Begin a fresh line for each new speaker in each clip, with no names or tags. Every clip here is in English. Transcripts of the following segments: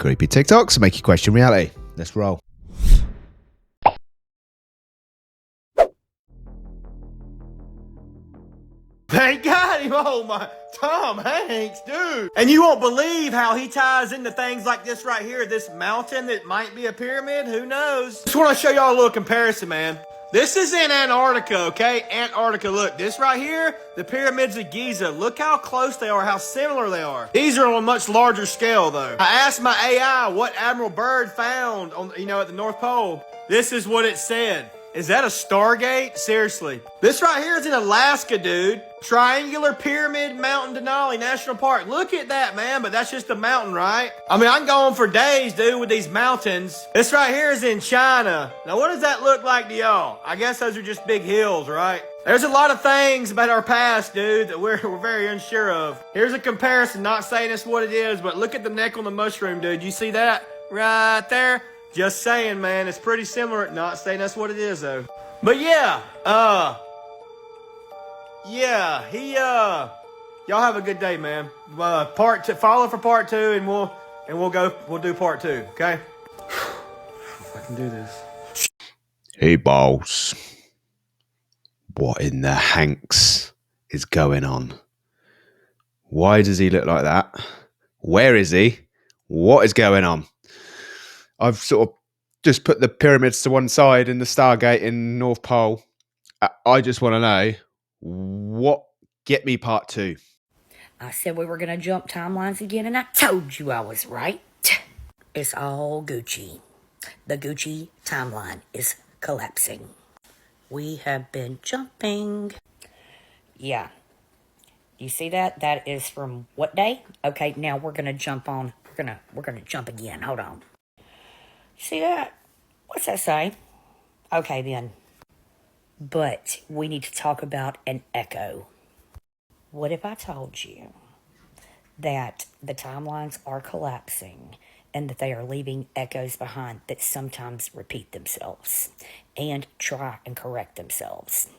Creepy TikToks make you question reality. Let's roll.
They got him! Oh my, Tom Hanks, dude! And you won't believe how he ties into things like this right here, this mountain that might be a pyramid, who knows? Just want to show y'all a little comparison, man. This is in Antarctica, okay? Antarctica, look, this right here, the pyramids of Giza. Look how close they are, how similar they are. These are on a much larger scale, though. I asked my AI what Admiral Byrd found on, at the North Pole. This is what it said. Is that a Stargate? Seriously. This right here is in Alaska, dude. Triangular Pyramid Mountain Denali National Park. Look at that, man, but that's just a mountain, right? I mean, I can go on for days, dude, with these mountains. This right here is in China. Now, what does that look like to y'all? I guess those are just big hills, right? There's a lot of things about our past, dude, that we're very unsure of. Here's a comparison, not saying it's what it is, but look at the neck on the mushroom, dude. You see that right there? Just saying, man, it's pretty similar. Not saying that's what it is, though. But yeah, y'all have a good day, man. Part two, follow for part two, and we'll do part two, okay? If I can do this.
Hey, boss. What in the Hanks is going on? Why does he look like that? Where is he? What is going on? I've sort of just put the pyramids to one side and the Stargate in North Pole. I just want to know get me part two.
I said we were going to jump timelines again, and I told you I was right. It's all Gucci. The Gucci timeline is collapsing. We have been jumping. Yeah. You see that? That is from what day? Okay, now we're going to jump on. We're going to jump again. Hold on. See that? What's that say? Okay, then. But we need to talk about an echo. What if I told you that the timelines are collapsing and that they are leaving echoes behind that sometimes repeat themselves and try and correct themselves?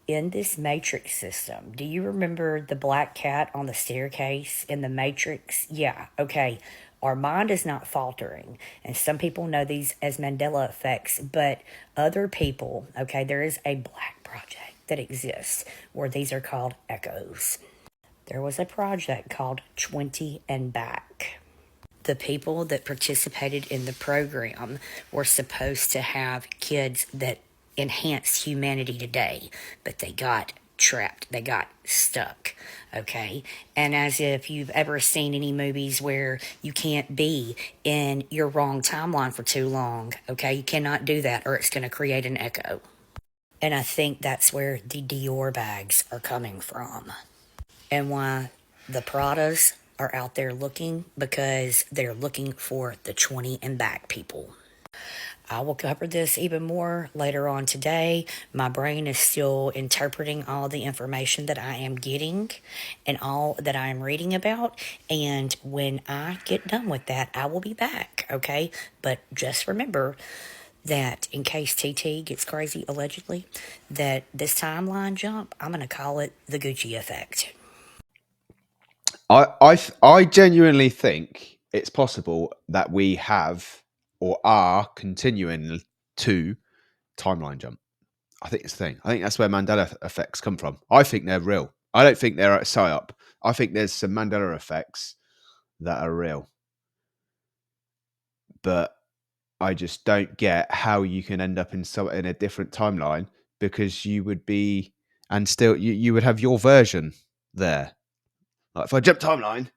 In this matrix system, do you remember the black cat on the staircase in the Matrix? Yeah, okay. Our mind is not faltering, and some people know these as Mandela effects, but other people, okay, there is a black project that exists where these are called echoes. There was a project called 20 and Back. The people that participated in the program were supposed to have kids that enhanced humanity today, but they got trapped. They got stuck, okay? And as if you've ever seen any movies where you can't be in your wrong timeline for too long, okay? You cannot do that or it's going to create an echo. And I think that's where the Dior bags are coming from. And why the Pradas are out there looking, because they're looking for the 20 and back people. I will cover this even more later on today. My brain is still interpreting all the information that I am getting and all that I am reading about. And when I get done with that, I will be back, okay? But just remember that in case TT gets crazy, allegedly, that this timeline jump, I'm going to call it the Gucci effect.
I genuinely think it's possible that we have or are continuing to timeline jump. I think it's the thing. I think that's where Mandela effects come from. I think they're real. I don't think they're a psyop. I think there's some Mandela effects that are real. But I just don't get how you can end up in a different timeline, because you would be, and still you would have your version there. Like if I jump timeline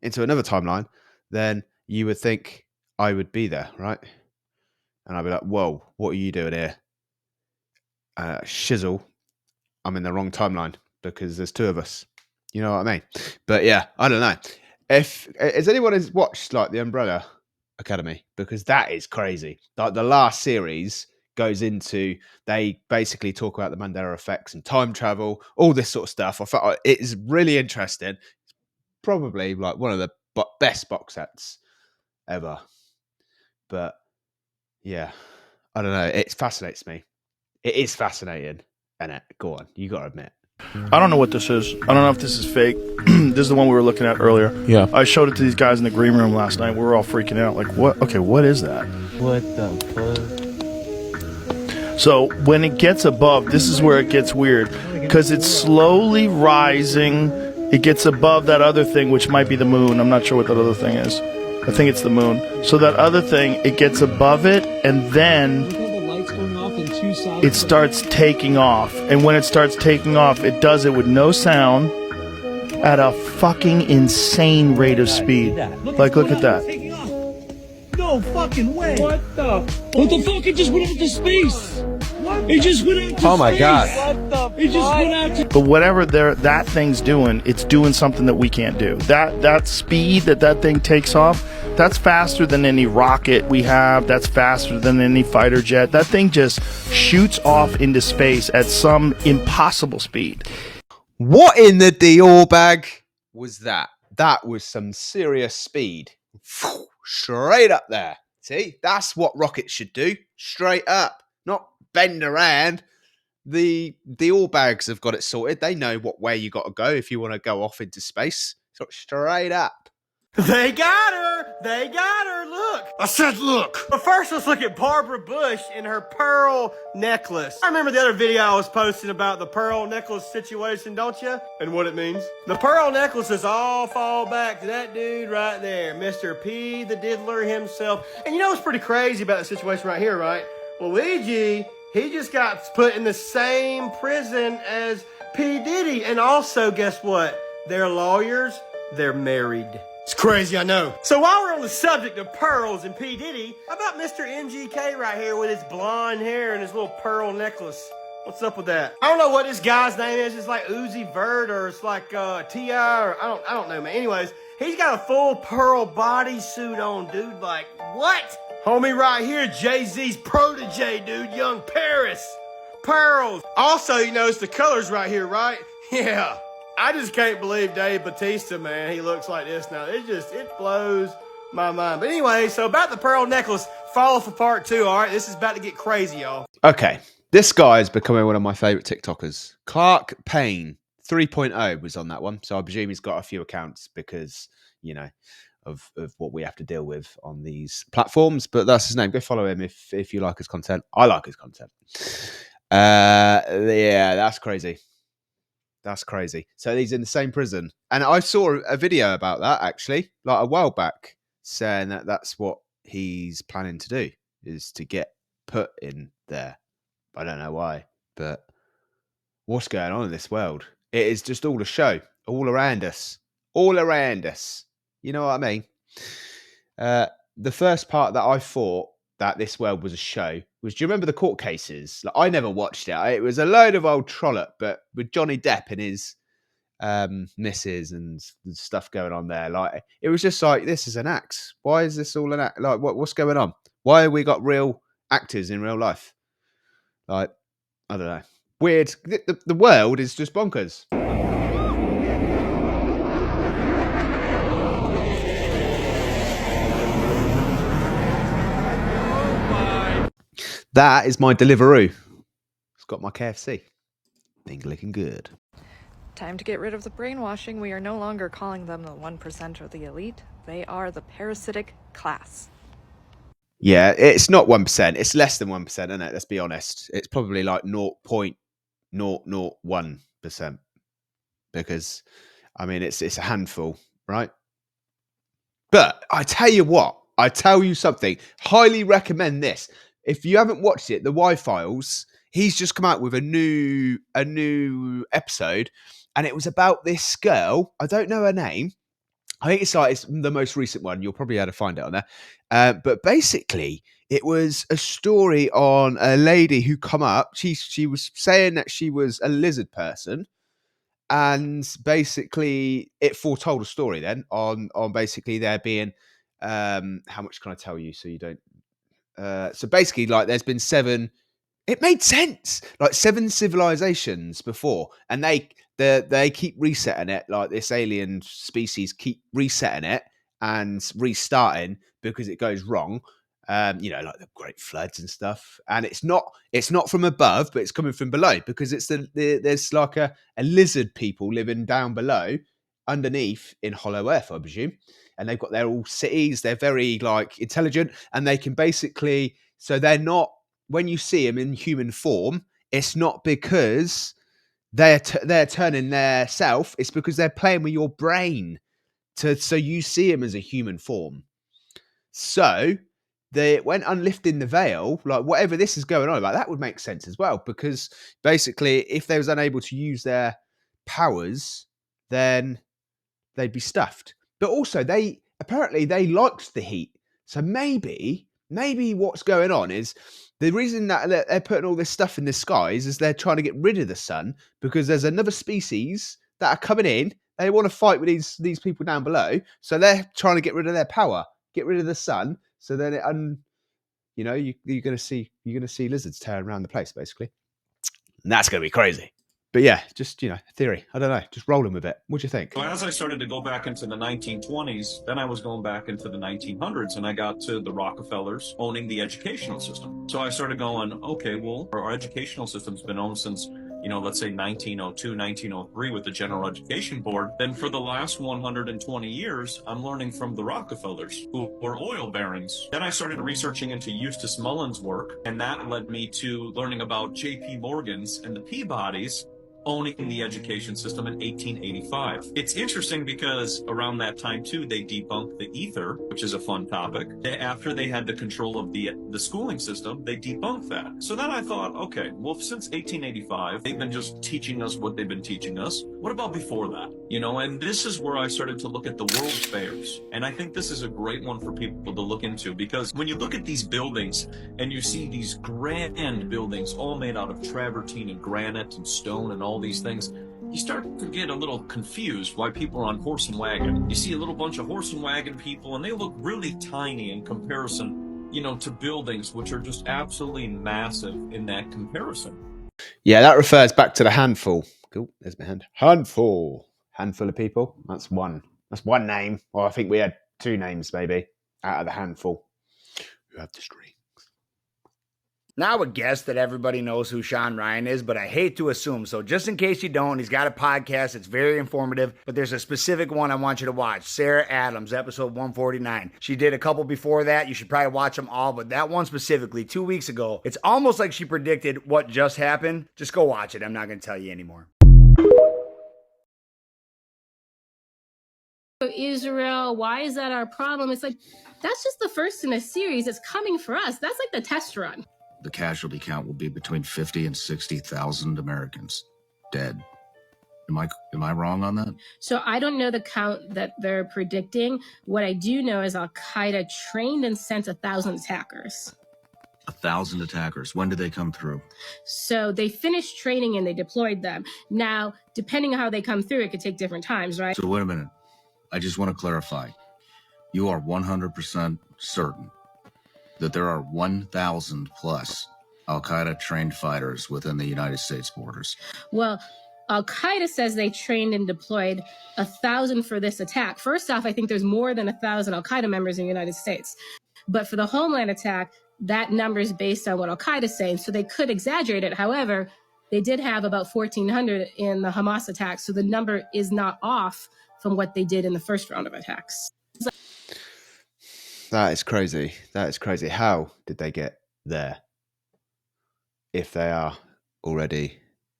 into another timeline, then you would think I would be there, right? And I'd be like, whoa, what are you doing here? Shizzle, I'm in the wrong timeline because there's two of us. You know what I mean? But yeah, I don't know. Has anyone has watched like the Umbrella Academy? Because that is crazy. Like the last series goes into, they basically talk about the Mandela effects and time travel, all this sort of stuff. I thought it is really interesting. Probably like one of the best box sets ever. But yeah, I don't know. It fascinates me. It is fascinating, isn't it? Go on, you got to admit.
I don't know what this is. I don't know if this is fake. This is the one we were looking at earlier.
Yeah.
I showed it to these guys in the green room last night. We were all freaking out. Like, what? Okay, what is that?
What the fuck?
So when it gets above, this is where it gets weird. Because it's slowly rising. It gets above that other thing, which might be the moon. I'm not sure what that other thing is. I think it's the moon. So that other thing, it gets above it, and then it starts taking off. And when it starts taking off, it does it with no sound at a fucking insane rate of speed. Like, look at that.
No fucking way. What the fuck? It just went into space. It just went out to
Oh my
space.
God.
What the It just went out to...
But whatever that thing's doing, it's doing something that we can't do. That speed that thing takes off, that's faster than any rocket we have. That's faster than any fighter jet. That thing just shoots off into space at some impossible speed.
What in the Dior bag was that? That was some serious speed. Straight up there. See, that's what rockets should do. Straight up, not bend around. The Dior bags have got it sorted. They know what way you got to go if you want to go off into space. So straight up.
They got her! They got her! Look! I said look! But first, let's look at Barbara Bush and her pearl necklace. I remember the other video I was posting about the pearl necklace situation, don't you? And what it means. The pearl necklaces all fall back to that dude right there, Mr. P. the Diddler himself. And you know what's pretty crazy about the situation right here, right? Luigi, he just got put in the same prison as P. Diddy. And also, guess what? They're lawyers. They're married. It's crazy, I know. So while we're on the subject of pearls and P. Diddy, how about Mr. NGK right here with his blonde hair and his little pearl necklace? What's up with that? I don't know what this guy's name is. It's like Uzi Vert or it's like T.I. or I don't know, man. Anyways, he's got a full pearl bodysuit on, dude. Like, what? Homie right here, Jay-Z's protege, dude. Young Paris. Pearls. Also, you notice the colors right here, right? Yeah. I just can't believe Dave Bautista, man. He looks like this now. It blows my mind. But anyway, so about the pearl necklace, follow for part 2, all right? This is about to get crazy, y'all.
Okay, this guy is becoming one of my favourite TikTokers. Clark Payne 3.0 was on that one. So I presume he's got a few accounts because, you know, of what we have to deal with on these platforms. But that's his name. Go follow him if you like his content. I like his content. Yeah, that's crazy. That's crazy. So he's in the same prison. And I saw a video about that, actually, like a while back, saying that that's what he's planning to do, is to get put in there. I don't know why, but what's going on in this world? It is just all a show, all around us. All around us. You know what I mean? The first part that I thought that this world was a show was, do you remember the court cases? Like, I never watched it. It was a load of old trollop, but with Johnny Depp and his missus and stuff going on there. Like, it was just like, this is an act. Why is this all an act? Like, what's going on? Why have we got real actors in real life? Like, I don't know. Weird. The world is just bonkers. That is my Deliveroo. It's got my KFC. Think looking good.
Time to get rid of the brainwashing. We are no longer calling them the 1% or the elite. They are the parasitic class.
Yeah, it's not 1%. It's less than 1%, isn't it? Let's be honest. It's probably like 0.001%. Because, I mean, it's a handful, right? But I tell you what. I tell you something. Highly recommend this. If you haven't watched it, the Y-Files, he's just come out with a new episode, and it was about this girl. I don't know her name. I think it's the most recent one. You'll probably be able to find it on there. But basically, it was a story on a lady who come up. She was saying that she was a lizard person, and basically, it foretold a story then on basically there being how much can I tell you so you don't. So basically, like, there's been 7. It made sense. Like 7 civilizations before, and they keep resetting it. Like, this alien species keep resetting it and restarting because it goes wrong. Like the great floods and stuff. And it's not from above, but it's coming from below, because it's there's like a lizard people living down below, underneath in Hollow Earth, I presume. And they've got their all cities. They're very like intelligent, and they can basically. So they're not, when you see them in human form, it's not because they're turning their self. It's because they're playing with your brain so you see them as a human form. So when unlifting the veil, like whatever this is going on about, that would make sense as well, because basically if they was unable to use their powers, then they'd be stuffed. But also they liked the heat. So maybe what's going on is the reason that they're putting all this stuff in the skies is they're trying to get rid of the sun, because there's another species that are coming in. They want to fight with these people down below. So they're trying to get rid of their power, get rid of the sun. So then you're going to see lizards tearing around the place, basically. And that's going to be crazy. But yeah, just, theory. I don't know. Just rolling with it. What do you think?
So as I started to go back into the 1920s, then I was going back into the 1900s, and I got to the Rockefellers owning the educational system. So I started going, okay, well, our educational system's been owned since, let's say 1902, 1903 with the General Education Board. Then for the last 120 years, I'm learning from the Rockefellers, who were oil barons. Then I started researching into Eustace Mullins' work, and that led me to learning about J.P. Morgan's and the Peabodys owning the education system in 1885. It's interesting because around that time too, they debunked the ether, which is a fun topic. After they had the control of the schooling system, they debunked that. So then I thought, okay, well, since 1885, they've been just teaching us what they've been teaching us. What about before that? And this is where I started to look at the world fairs. And I think this is a great one for people to look into, because when you look at these buildings and you see these grand buildings all made out of travertine and granite and stone and all these things, you start to get a little confused why people are on horse and wagon. You see a little bunch of horse and wagon people, and they look really tiny in comparison, to buildings which are just absolutely massive in that comparison.
Yeah, that refers back to the handful. Cool, there's my hand. Handful of people. That's one name. Well, I think we had two names maybe out of the handful who have the string.
Now, I would guess that everybody knows who Sean Ryan is, but I hate to assume. So just in case you don't, he's got a podcast. It's very informative, but there's a specific one I want you to watch. Sarah Adams, episode 149. She did a couple before that. You should probably watch them all, but that one specifically, 2 weeks ago, it's almost like she predicted what just happened. Just go watch it. I'm not going to tell you anymore.
Israel, why is that our problem? It's like, that's just the first in a series. It's coming for us. That's like the test run.
The casualty count will be between 50 and 60,000 Americans dead. Am I wrong on that?
So I don't know the count that they're predicting. What I do know is Al-Qaeda trained and sent 1,000 attackers.
1,000 attackers. When did they come through?
So they finished training and they deployed them. Now, depending on how they come through, it could take different times, right?
So wait a minute. I just want to clarify. You are 100% certain that there are 1,000 plus Al-Qaeda trained fighters within the United States borders?
Well, Al-Qaeda says they trained and deployed 1,000 for this attack. First off, I think there's more than 1,000 Al-Qaeda members in the United States. But for the Homeland attack, that number is based on what Al-Qaeda is saying, so they could exaggerate it. However, they did have about 1,400 in the Hamas attack, so the number is not off from what they did in the first round of attacks.
That is crazy. How did they get there if they are already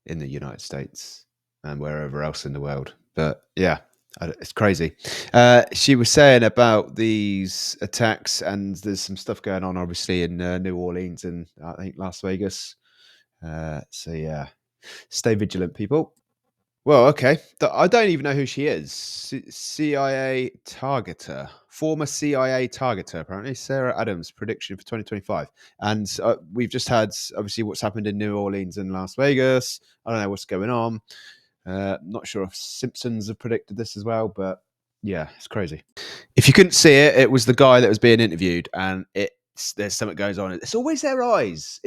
in the United States and wherever else in the world? But yeah, it's crazy. She was saying about these attacks, and there's some stuff going on, obviously, in New Orleans and I think Las Vegas. So yeah, stay vigilant, people. Well, okay. I don't even know who she is. CIA targeter, former CIA targeter, apparently. Sarah Adams, prediction for 2025. And we've just had, obviously, what's happened in New Orleans and Las Vegas. I don't know what's going on. Not sure if Simpsons have predicted this as well, but yeah, it's crazy. If you couldn't see it, it was the guy that was being interviewed, and there's something goes on. It's always their eyes.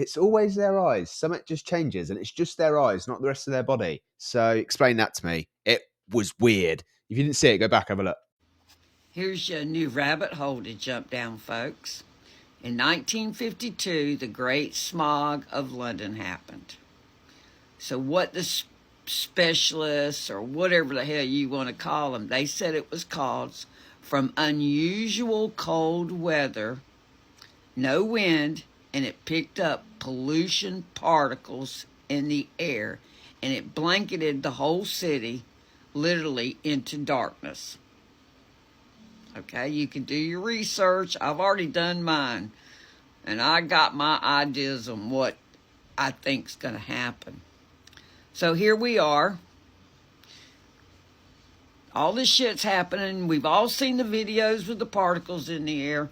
Something just changes, and it's just their eyes, not the rest of their body. So explain that to me. It was weird. If you didn't see it, go back, have a look.
Here's your new rabbit hole to jump down, folks. In 1952, the Great Smog of London happened. So what the specialists, or whatever the hell you want to call them, they said it was caused from unusual cold weather, no wind, and it picked up pollution particles in the air, and it blanketed the whole city literally into darkness. Okay, you can do your research. I've already done mine, and I got my ideas on what I think's going to happen. So here we are. All this shit's happening. We've all seen the videos with the particles in the air.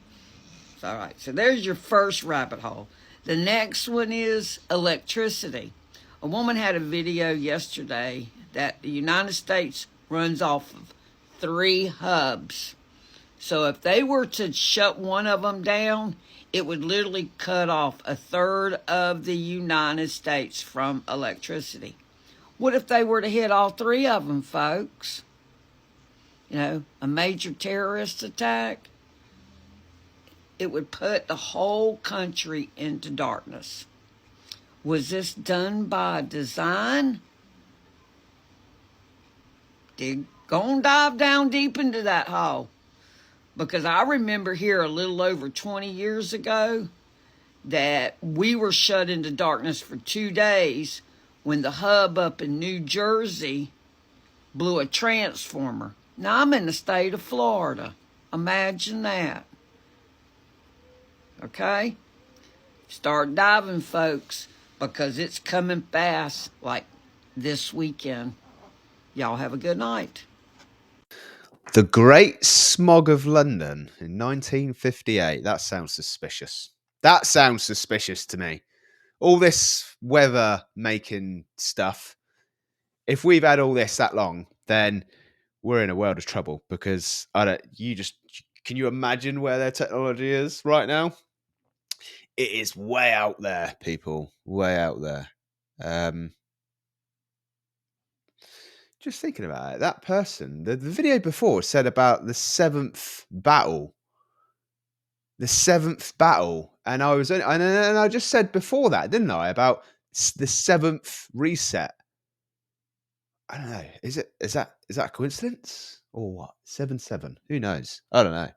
All right, so there's your first rabbit hole. The next one is electricity. A woman had a video yesterday that the United States runs off of 3 hubs. So if they were to shut one of them down, it would literally cut off 1/3 of the United States from electricity. What if they were to hit all 3 of them, folks? You know, a major terrorist attack? It would put the whole country into darkness. Was this done by design? Go and dive down deep into that hole. Because I remember here a little over 20 years ago that we were shut into darkness for 2 days when the hub up in New Jersey blew a transformer. Now, I'm in the state of Florida. Imagine that. Okay? Start diving, folks, because it's coming fast like this weekend. Y'all have a good night.
The Great Smog of London in 1958. That sounds suspicious. That sounds suspicious to me. All this weather making stuff. If we've had all this that long, then we're in a world of trouble because can you imagine where their technology is right now? It is way out there, people. Way out there. Just thinking about it, that person, the video before said about the 7th battle. The 7th battle. And I just said before that, didn't I, about the 7th reset. I don't know. Is that a coincidence? Or what? 7-7. Who knows? I don't know.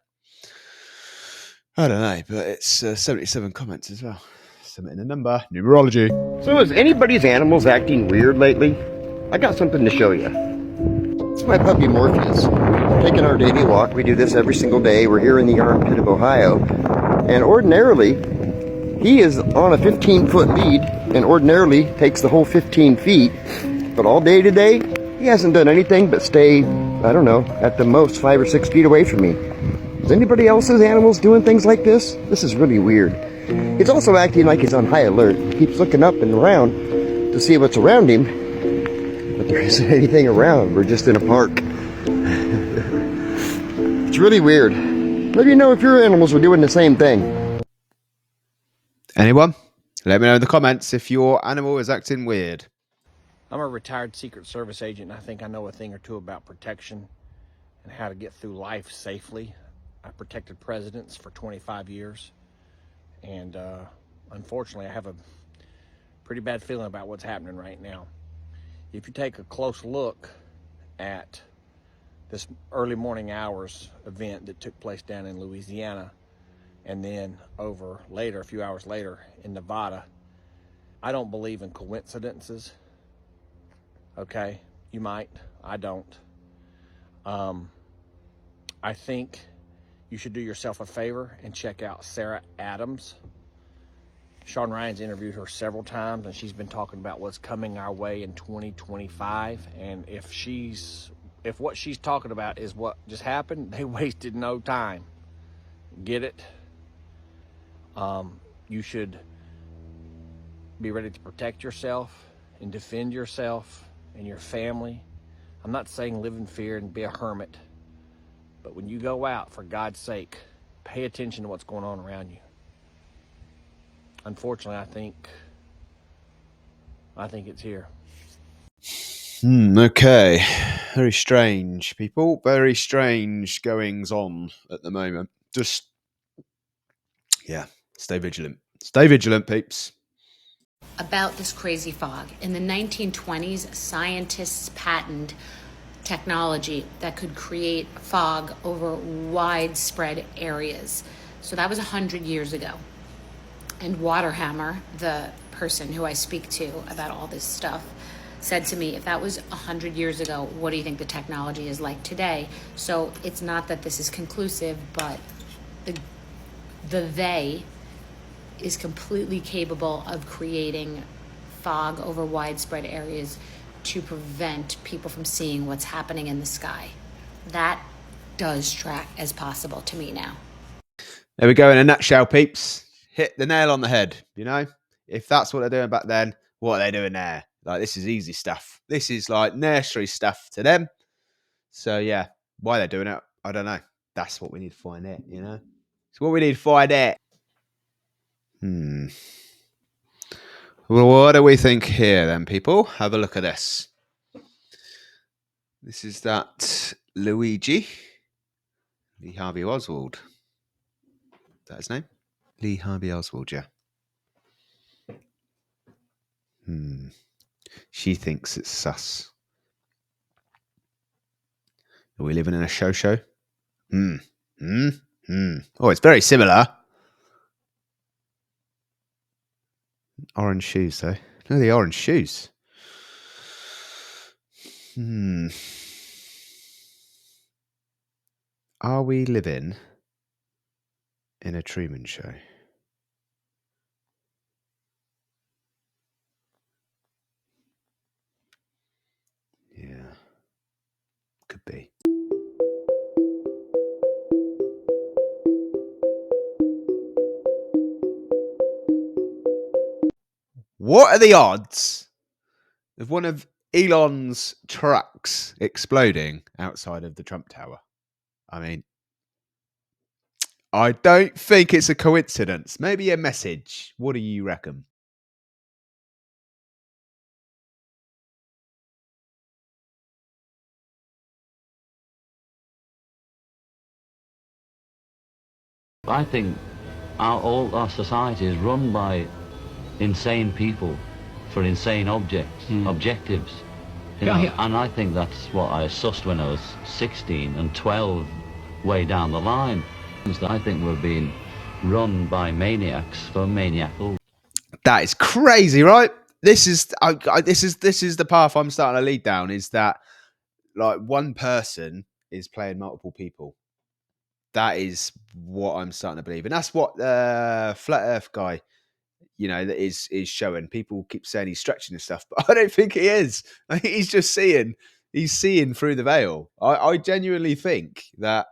But it's 77 comments as well. Submitting a number. Numerology.
So is anybody's animals acting weird lately? I got something to show you. It's my puppy Morpheus. Taking our daily walk. We do this every single day. We're here in the armpit of Ohio. And ordinarily, he is on a 15-foot lead and ordinarily takes the whole 15 feet. But all day today, he hasn't done anything but stay, I don't know, at the most 5 or 6 feet away from me. Is anybody else's animals doing things like this? This is really weird. He's also acting like he's on high alert. He keeps looking up and around to see what's around him. But there isn't anything around. We're just in a park. It's really weird. Let me know if your animals were doing the same thing.
Anyone? Let me know in the comments if your animal is acting weird.
I'm a retired Secret Service agent, and I think I know a thing or two about protection and how to get through life safely. I protected presidents for 25 years, and unfortunately, I have a pretty bad feeling about what's happening right now. If you take a close look at this early morning hours event that took place down in Louisiana, and then a few hours later in Nevada, I don't believe in coincidences. Okay, you might, I don't. I think you should do yourself a favor and check out Sarah Adams. Sean Ryan's interviewed her several times, and she's been talking about what's coming our way in 2025. And if what she's talking about is what just happened, they wasted no time. Get it? You should be ready to protect yourself and defend yourself and your family. I'm not saying live in fear and be a hermit, but when you go out, for God's sake, pay attention to what's going on around you. Unfortunately, I think it's here.
Okay. Very strange, people. Very strange goings on at the moment. Just, yeah. Stay vigilant. Stay vigilant, peeps.
About this crazy fog. In the 1920s, scientists patented technology that could create fog over widespread areas. So that was 100 years ago. And Waterhammer, the person who I speak to about all this stuff, said to me, if that was 100 years ago, what do you think the technology is like today? So it's not that this is conclusive, but the they is completely capable of creating fog over widespread areas to prevent people from seeing what's happening in the sky. That does track as possible to me now.
There we go in a nutshell, peeps. Hit the nail on the head, you know? If that's what they're doing back then, what are they doing there? Like, this is easy stuff. This is like nursery stuff to them. So, yeah, why they're doing it, I don't know. That's what we need to find out, you know? It's what we need to find out. Well, what do we think here then, people? Have a look at this. This is that Lee Harvey Oswald. Is that his name? Lee Harvey Oswald, yeah. She thinks it's sus. Are we living in a show? Oh, it's very similar. Orange shoes, though. Look at the orange shoes. Are we living in a Truman Show? Yeah. Could be. What are the odds of one of Elon's trucks exploding outside of the Trump Tower? I mean, I don't think it's a coincidence. Maybe a message. What do you reckon?
I think all our society is run by insane people for insane objectives. You know? And I think that's what I sussed when I was 16 and 12 way down the line. I think we're being run by maniacs for maniacal.
That is crazy, right? This is the path I'm starting to lead down, is that like one person is playing multiple people. That is what I'm starting to believe. And that's what the Flat Earth guy, you know, that is showing. People keep saying he's stretching and stuff, but I don't think he is. I think he's just seeing. He's seeing through the veil. I genuinely think that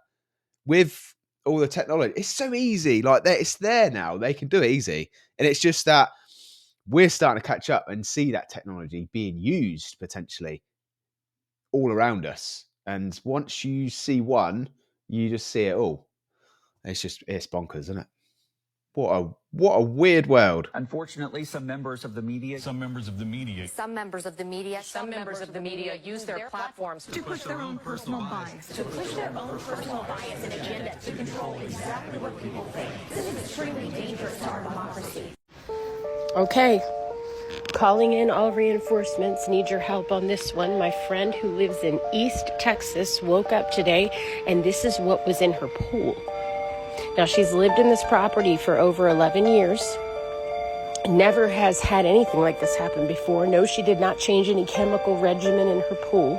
with all the technology, it's so easy. Like, it's there now. They can do it easy. And it's just that we're starting to catch up and see that technology being used potentially all around us. And once you see one, you just see it all. It's bonkers, isn't it? What a weird world.
Unfortunately, some members of the media
use their platforms to push their own personal bias. And agenda to control exactly what people think. This is extremely dangerous to our democracy.
Okay. Calling in all reinforcements. Need your help on this one. My friend who lives in East Texas woke up today and this is what was in her pool. Now, she's lived in this property for over 11 years. Never has had anything like this happen before. No, she did not change any chemical regimen in her pool.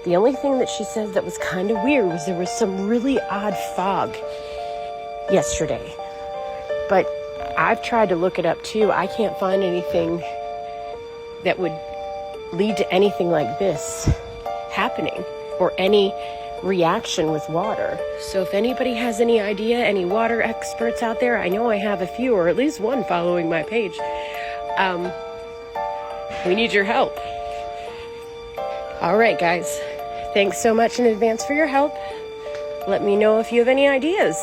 The only thing that she says that was kind of weird was there was some really odd fog yesterday. But I've tried to look it up too. I can't find anything that would lead to anything like this happening or any reaction with water. So if anybody has any idea, any water experts out there, I know I have a few, or at least one following my page. We need your help. All right, guys. Thanks so much in advance for your help. Let me know if you have any ideas.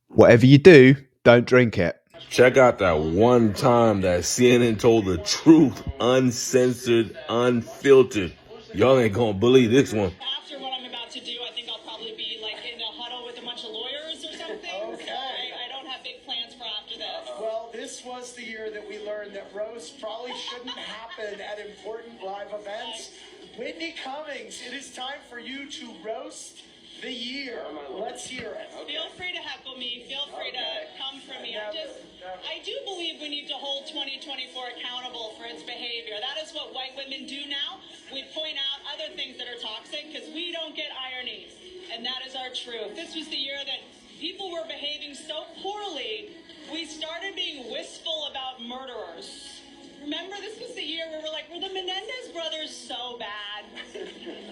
Whatever you do, don't drink it.
Check out that one time that CNN told the truth, uncensored, unfiltered. Y'all ain't gonna believe this one.
After what I'm about to do, I think I'll probably be like in a huddle with a bunch of lawyers or something. Okay. So I don't have big plans for after this.
Well, this was the year that we learned that roasts probably shouldn't happen at important live events. Whitney Cummings, it is time for you to roast the year. Let's hear it.
Feel free to heckle me. Feel free to come for me. I do believe we need to hold 2024 accountable for its behavior. That is what white women do now. We point out other things that are toxic because we don't get irony. And that is our truth. This was the year that people were behaving so poorly, we started being wistful about murderers. Remember, this was the year where we're like, were the Menendez brothers so bad?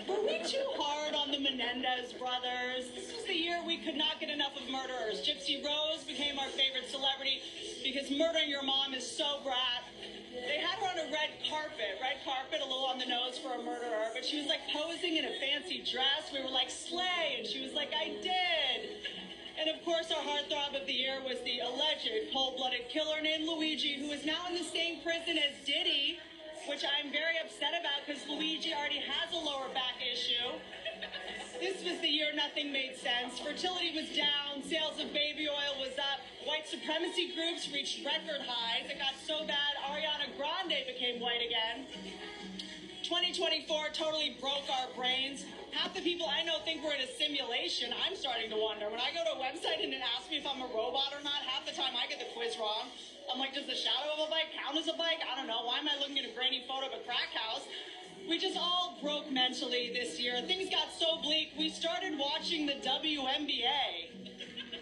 Were we too hard on the Menendez brothers? This was the year we could not get enough of murderers. Gypsy Rose became our favorite celebrity because murdering your mom is so brat. They had her on a red carpet, a little on the nose for a murderer, but she was like posing in a fancy dress. We were like, slay, and she was like, I did. And of course, our heartthrob of the year was the alleged cold-blooded killer named Luigi, who is now in the same prison as Diddy, which I'm very upset about because Luigi already has a lower back issue. This was the year nothing made sense. Fertility was down, sales of baby oil was up, white supremacy groups reached record highs. It got so bad, Ariana Grande became white again. 2024 totally broke our brains. Half the people I know think we're in a simulation. I'm starting to wonder. When I go to a website and it asks me if I'm a robot or not, half the time I get the quiz wrong. I'm like, does the shadow of a bike count as a bike? I don't know. Why am I looking at a grainy photo of a crack house? We just all broke mentally this year. Things got so bleak, we started watching the WNBA.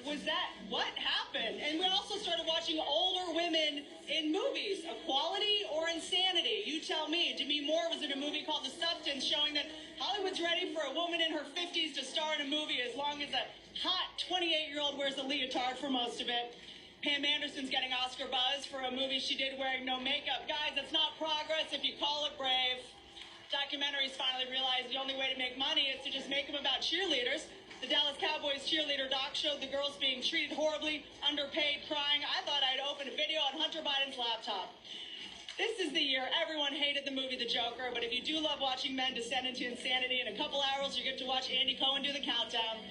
Was that what happened? And we also started watching older women in movies. Equality or insanity? You tell me. Demi Moore was in a movie called The Substance, showing that Hollywood's ready for a woman in her 50s to star in a movie as long as a hot 28-year-old wears a leotard for most of it. Pam Anderson's getting Oscar buzz for a movie she did wearing no makeup. Guys, that's not progress if you call it brave. Documentaries finally realized the only way to make money is to just make them about cheerleaders. The Dallas Cowboys cheerleader doc showed the girls being treated horribly, underpaid, crying. I thought I'd open a video on Hunter Biden's laptop. This is the year everyone hated the movie The Joker, but if you do love watching men descend into insanity, in a couple hours you get to watch Andy Cohen do the countdown.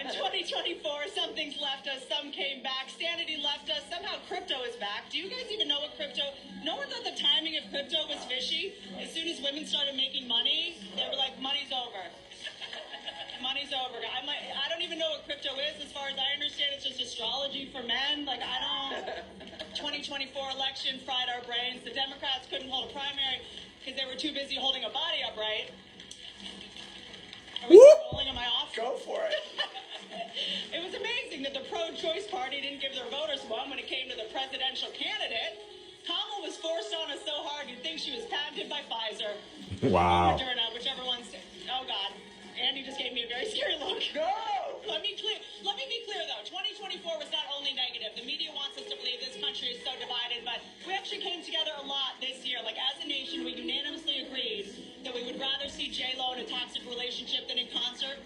In 2024, some things left us, some came back. Sanity left us. Somehow crypto is back. Do you guys even know what crypto? No one thought the timing of crypto was fishy. As soon as women started making money, they were like, money's over. Money's over. I don't even know what crypto is. As far as I understand, it's just astrology for men. Like, I don't... 2024 election fried our brains. The Democrats couldn't hold a primary because they were too busy holding a body upright. Are we still rolling? Am I off?
Go for it.
It was amazing that the pro-choice party didn't give their voters one when it came to the presidential candidate. Kamala was forced on us so hard you'd think she was patented by Pfizer.
Wow.
Moderna, whichever one's... Oh, God. Andy just gave me a very scary look.
No!
Let me be clear, though. 2024 was not only negative. The media wants us to believe this country is so divided, but we actually came together a lot this year. Like, as a nation, we unanimously agreed that we would rather see J-Lo in a toxic relationship than in concert.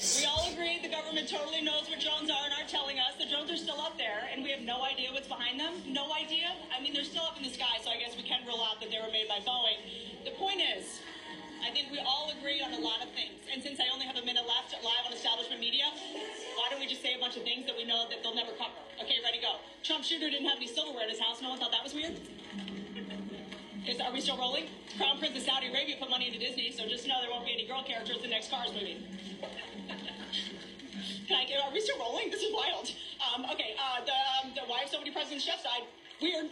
We all agreed the government totally knows what drones are and are telling us. The drones are still up there, and we have no idea what's behind them. No idea. I mean, they're still up in the sky, so I guess we can rule out that they were made by Boeing. The point is, I think we all agree on a lot of things. And since I only have a minute left live on establishment media, why don't we just say a bunch of things that we know that they'll never cover? Okay, ready, go. Trump Shooter didn't have any silverware in his house. No one thought that was weird? Are we still rolling? Crown Prince of Saudi Arabia put money into Disney, so just know there won't be any girl characters in the next Cars movie. Are we still rolling? This is wild. The why have so many presidents chefs died? Weird.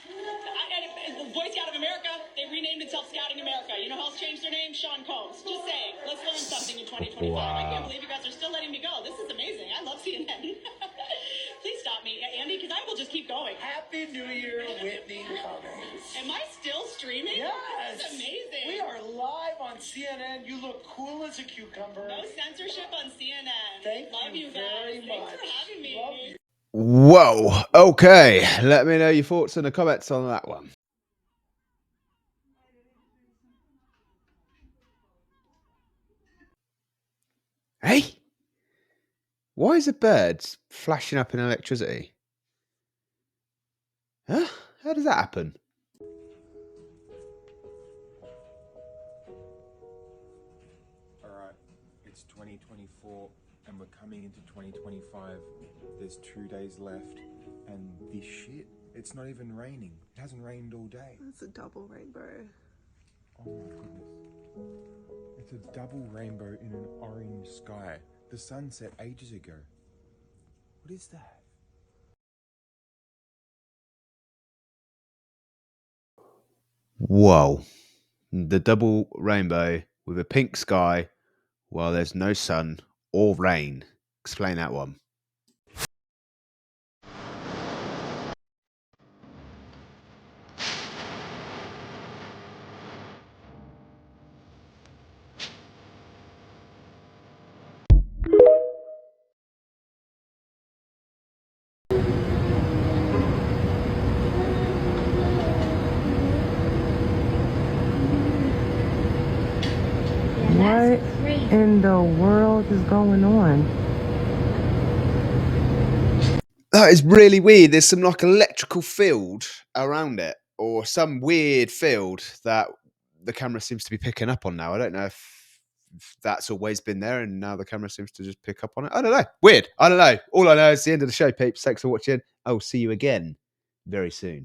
The Boy Scout of America, they renamed itself Scouting America. You know how else changed their name? Sean Combs. Just saying. Let's learn something in 2025. Wow. I can't believe you guys are still letting me go. This is amazing. I love CNN. Please stop me, Andy, because I will just keep going.
Happy New Year, Whitney Cummings.
Am I still streaming?
Yes.
This is amazing.
We are live on CNN. You look cool as a cucumber.
No censorship on CNN.
Love
you guys.
very much.
Thanks for having me.
Love you.
Whoa. Okay. Let me know your thoughts in the comments on that one. Hey? Why is a bird flashing up in electricity? Huh? How does that happen?
It's 2024 and we're coming into 2025. There's 2 days left and this shit, it's not even raining. It hasn't rained all day.
It's a double rainbow.
Oh my goodness. It's a double rainbow in an orange sky. The sun set ages ago. What is that?
Whoa. The double rainbow with a pink sky while there's no sun or rain. Explain that one.
What in the world is going on?
That is really weird. There's some like electrical field around it, or some weird field that the camera seems to be picking up on now. I don't know if that's always been there and now the camera seems to just pick up on it. I don't know. Weird. I don't know. All I know is the end of the show, peeps. Thanks for watching. I'll see you again very soon.